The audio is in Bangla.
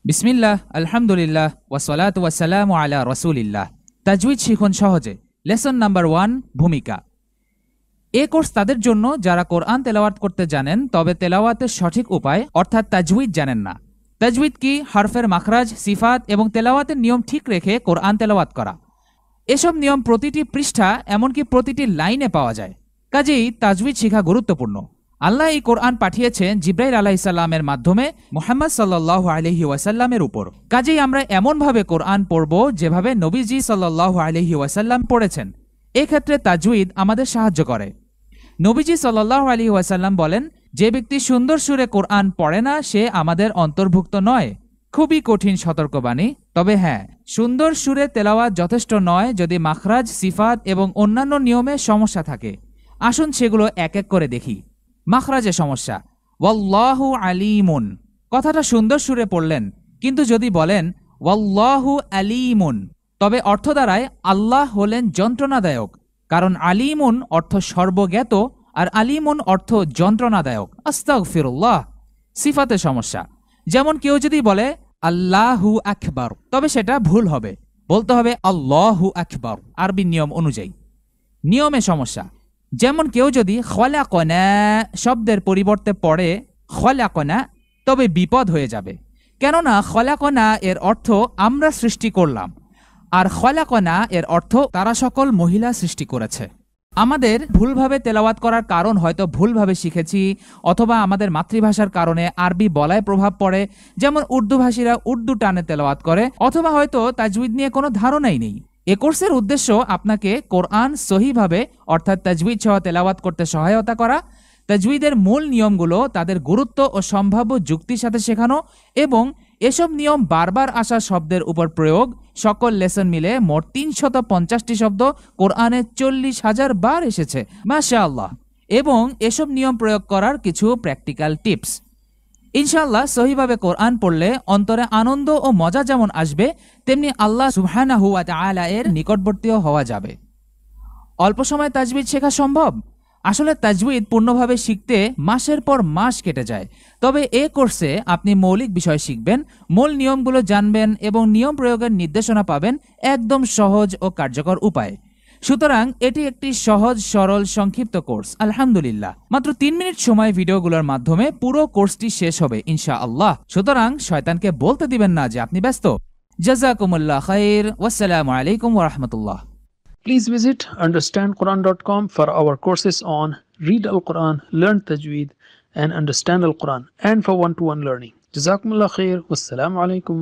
বিসমিল্লাহ, আলহামদুলিল্লাহ, ওয়াসসালাতু ওয়াসসালামু আলা রাসূলিল্লাহ। তাজউইদ শিখুন সহজে। লেসন নাম্বার 1, ভূমিকা। এ কোর্স তাদের জন্য যারা কোরআন তেলাওয়াত করতে জানেন তবে তেলাওয়াতের সঠিক উপায় অর্থাৎ তাজউইদ জানেন না। তাজউইদ কি? হরফের মাখরাজ, সিফাত এবং তেলাওয়াতের নিয়ম ঠিক রেখে কোরআন তেলাওয়াত করা। এসব নিয়ম প্রতিটি পৃষ্ঠা এমনকি প্রতিটি লাইনে পাওয়া যায়। কাজেই তাজউইদ শেখা গুরুত্বপূর্ণ। আল্লাহ এই কোরআন পাঠিয়েছেন জিব্রাইল আলাইহিসসালামের মাধ্যমে মুহাম্মদ সাল্লাল্লাহু আলাইহি ওয়াসাল্লামের উপর। কাজেই আমরা এমনভাবে কোরআন পড়ব যেভাবে নবীজি সাল্লাল্লাহু আলাইহি ওয়াসাল্লাম পড়েছেন। এক্ষেত্রে তাজউইদ আমাদের সাহায্য করে। নবীজি সাল্লাল্লাহু আলাইহি ওয়াসাল্লাম বলেন, যে ব্যক্তি সুন্দর সুরে কোরআন পড়ে না সে আমাদের অন্তর্ভুক্ত নয়। খুবই কঠিন সতর্কবাণী। তবে হ্যাঁ, সুন্দর সুরে তেলাওয়াত যথেষ্ট নয় যদি মাখরাজ, সিফাত এবং অন্যান্য নিয়মে সমস্যা থাকে। আসুন সেগুলো এক এক করে দেখি। মাখরাজে সমস্যা। ওয়াল্লাহু আলিমুন কথাটা সুন্দর সুরে পড়লেন, কিন্তু যদি বলেন ওয়াল্লাহু আলিমুন তবে অর্থ দাঁড়ায় আল্লাহ হলেন যন্ত্রণাদায়ক। কারণ আলিমুন অর্থ সর্বজ্ঞাত আর আলিমুন অর্থ যন্ত্রণাদায়ক। আস্তাগফিরুল্লাহ। সিফাতে সমস্যা। যেমন কেউ যদি বলে আল্লাহু আকবার তবে সেটা ভুল হবে, বলতে হবে আল্লাহু আকবার আরবি নিয়ম অনুযায়ী। নিয়মে সমস্যা। যেমন কেউ যদি খলাকনা শব্দের পরিবর্তে পড়ে খলাকনা তবে বিপদ হয়ে যাবে। কেননা খলাকনা এর অর্থ আমরা সৃষ্টি করলাম, আর খলাকনা এর অর্থ তারা সকল মহিলা সৃষ্টি করেছে। আমাদের ভুলভাবে তেলাওয়াত করার কারণ হয়তো ভুলভাবে শিখেছি, অথবা আমাদের মাতৃভাষার কারণে আরবি বলায় প্রভাব পড়ে, যেমন উর্দু ভাষীরা উর্দু টানে তেলাওয়াত করে, অথবা হয়তো তাজউইদ নিয়ে কোনো ধারণাই নেই। এ কোর্সের উদ্দেশ্য আপনাকে কোরআন সহিভাবে অর্থাৎ তাজউইদ সহ তেলাওয়াত করতে সহায়তা করা, তাজউইদের মূল নিয়মগুলো তাদের গুরুত্ব ও সম্ভাব্য যুক্তির সাথে শেখানো, এবং এসব নিয়ম বারবার আসা শব্দের উপর প্রয়োগ। সকল লেসন মিলে মোট 350টি শব্দ কোরআনে 40,000 বার এসেছে, মাশাআল্লাহ। এবং এসব নিয়ম প্রয়োগ করার কিছু প্র্যাকটিক্যাল টিপস। ইনশাআল্লাহ সহিভাবে কোরআন পড়লে অন্তরে আনন্দ ও মজা যেমন আসবে, তেমনি আল্লাহ সুবহানাহু ওয়া তাআলা এর নিকটবর্তীও হওয়া যাবে। অল্প সময় তাজউইদ শেখা সম্ভব? আসলে তাজউইদ পূর্ণভাবে শিখতে মাসের পর মাস কেটে যায়। তবে এ কোর্সে আপনি মৌলিক বিষয় শিখবেন, মূল নিয়মগুলো জানবেন এবং নিয়ম প্রয়োগের নির্দেশনা পাবেন একদম সহজ ও কার্যকর উপায়ে। সুতরাং এটি একটি সহজ, সরল, সংক্ষিপ্ত কোর্স। আলহামদুলিল্লাহ, মাত্র 3 মিনিট সময় ভিডিওগুলোর মাধ্যমে পুরো কোর্সটি শেষ হবে ইনশাআল্লাহ। সুতরাং শয়তানকে বলতে দিবেন না যে আপনি ব্যস্ত। জাযাকুমুল্লাহ খাইর। ওয়াসসালামু আলাইকুম ওয়া রাহমাতুল্লাহ। Please visit understandquran.com for our courses on Read Al-Quran, Learn Tajweed and Understand Al-Quran, and for one-to-one learning. Jazakumullah khair. Wassalamu alaikum.